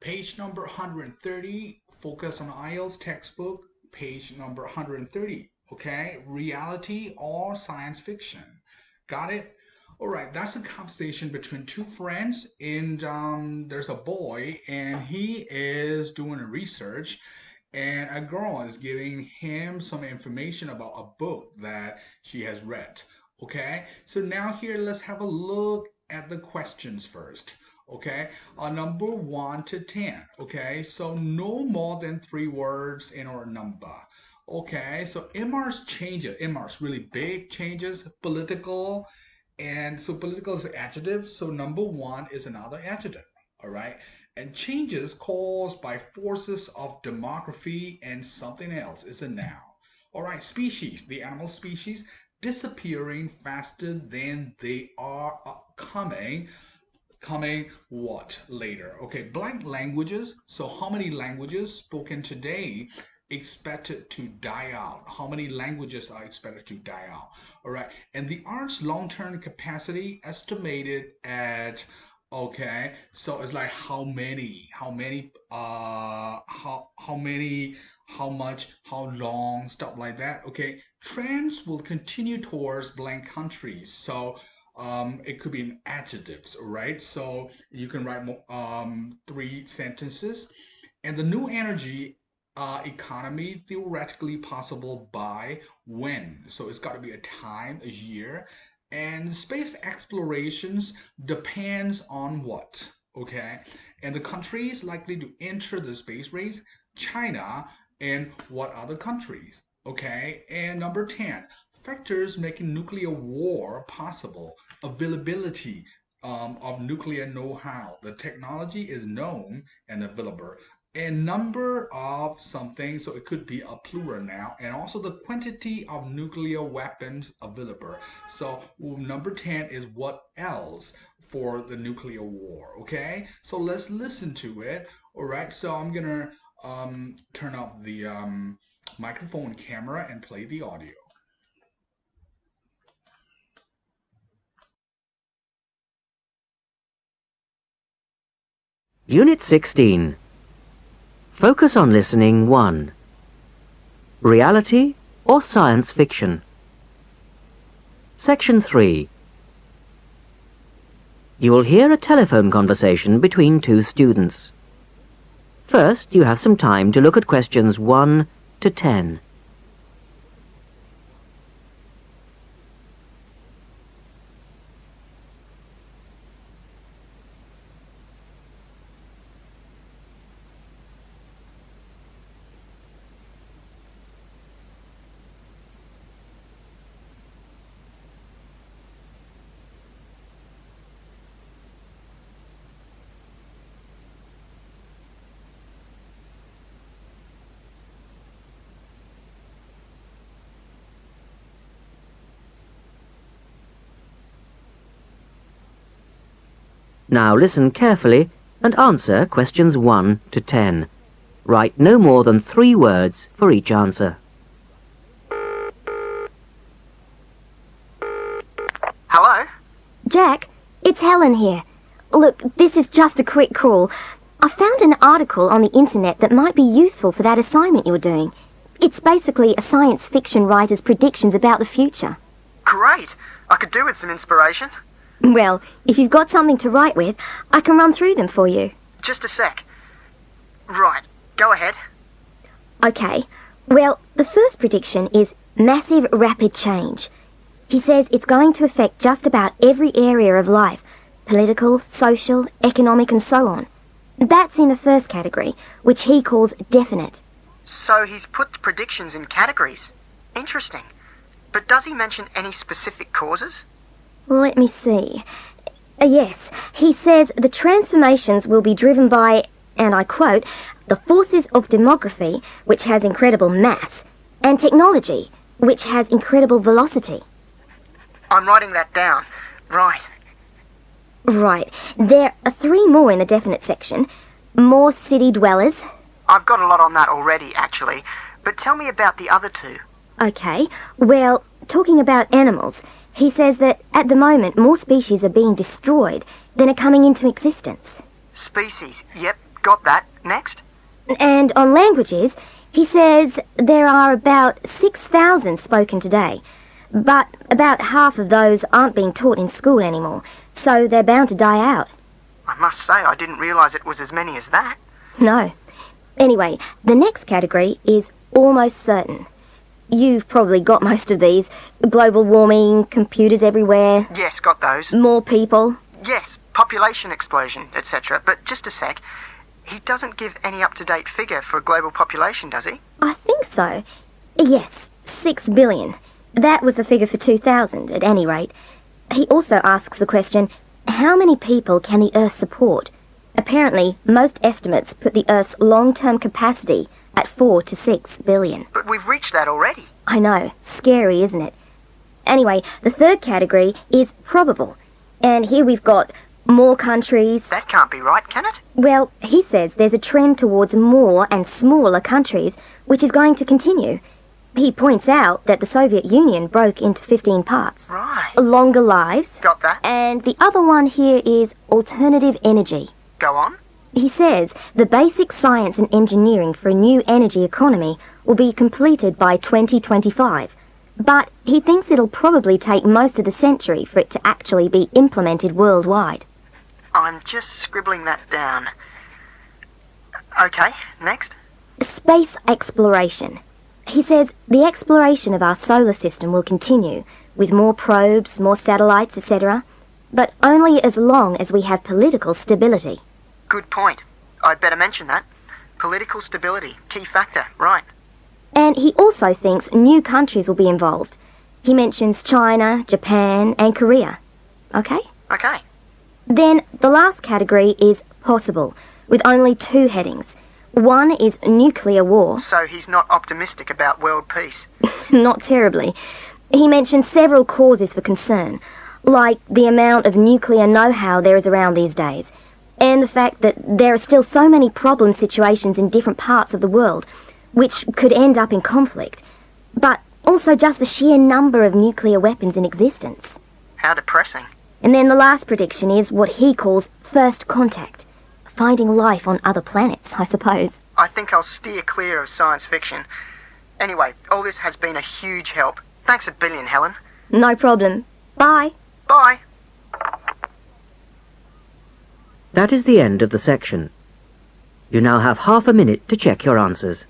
Page number 130, focus on IELTS textbook, page number 130, okay? Reality or science fiction. Got it? All right, that's a conversation between two friends, and there's a boy, and he is doing a research, and a girl is giving him some information about a book that she has read. Okay, so now here let's have a look at the questions first. Okay, number 1 to 10. Okay, so no more than 3 words in our number. Okay, so MR's changes. MR's really big changes. Political, and so political is an adjective. So number 1 is another adjective. All right, and changes caused by forces of demography and something else is a noun. All right, species, the animal species disappearing faster than they are coming what later. Okay, blank languages. So how many languages spoken today expected to die out? How many languages are expected to die out? All right, and the art's long-term capacity estimated at, okay, so it's like how many, how much, how long, stuff like that. Okay, trends will continue towards blank countries. So it could be in adjectives, right? So you can write 3 sentences. And the new energy economy theoretically possible by when? So it's got to be a time, a year. And space explorations depends on what? Okay, and the countries likely to enter the space race, China, and what other countries? Okay, and number 10, factors making nuclear war possible, availability of nuclear know-how. The technology is known and available. And number of something, so it could be a plural now, and also the quantity of nuclear weapons available. So number 10 is what else for the nuclear war, okay? So let's listen to it. All right, so I'm gonna turn off the microphone camera and play the audio. Unit 16. Focus on listening 1. Reality or science fiction? Section 3. You will hear a telephone conversation between two students. First, you have some time to look at questions 1 to 10. Now listen carefully and answer questions 1 to 10. Write no more than 3 words for each answer. Hello? Jack, it's Helen here. Look, this is just a quick call. I found an article on the internet that might be useful for that assignment you're doing. It's basically a science fiction writer's predictions about the future. Great! I could do with some inspiration. Well, if you've got something to write with, I can run through them for you. Just a sec. Right, go ahead. Okay, well, the first prediction is massive rapid change. He says it's going to affect just about every area of life, political, social, economic and so on. That's in the first category, which he calls definite. So he's put the predictions in categories. Interesting. But does he mention any specific causes? Let me see. Yes, he says the transformations will be driven by, and I quote, the forces of demography, which has incredible mass, and technology, which has incredible velocity. I'm writing that down. Right. Right. There are 3 more in the definite section. More city dwellers. I've got a lot on that already, actually. But tell me about the other 2. Okay, well, talking about animals, he says that at the moment more species are being destroyed than are coming into existence. Species. Yep, got Got that. Next? And on languages, he says there are about 6,000 spoken today, but about half of those aren't being taught in school anymore, so they're bound to die out. I must say I didn't realise it was as many as that. No. Anyway, the next category is almost certain. You've probably got most of these. Global warming, computers everywhere, Yes, got those. more people. Yes, population explosion, etc. But just a sec. He doesn't give any up-to-date figure for global population, does he? I think so. Yes, 6 billion. That was the figure for 2000, at any rate. He also asks the question, how many people can the Earth support? Apparently, most estimates put the Earth's long-term capacity at 4 to 6 billion. But we've reached that already. I know, scary, isn't it? Anyway, the third category is probable. And here we've got more countries. That can't be right, can it? Well, he says there's a trend towards more and smaller countries, which is going to continue. He points out that the Soviet Union broke into 15 parts. Right. Longer lives. Got that. And the other one here is alternative energy. Go on. He says the basic science and engineering for a new energy economy will be completed by 2025. But he thinks it'll probably take most of the century for it to actually be implemented worldwide. I'm just scribbling that down. Okay, next. Space exploration. He says the exploration of our solar system will continue, with more probes, more satellites, etc., but only as long as we have political stability. Good point. I'd better mention that. Political stability, key factor, right. And he also thinks new countries will be involved. He mentions China, Japan, and Korea. Okay? Okay. Then the last category is possible, with only 2 headings. One is nuclear war. So he's not optimistic about world peace. Not terribly. He mentions several causes for concern, like the amount of nuclear know-how there is around these days, and the fact that there are still so many problem situations in different parts of the world, which could end up in conflict, but also just the sheer number of nuclear weapons in existence. How depressing. And then the last prediction is what he calls first contact. Finding life on other planets, I suppose. I think I'll steer clear of science fiction. Anyway, all this has been a huge help. Thanks a billion, Helen. No problem. Bye. Bye. That is the end of the section. You now have half a minute to check your answers.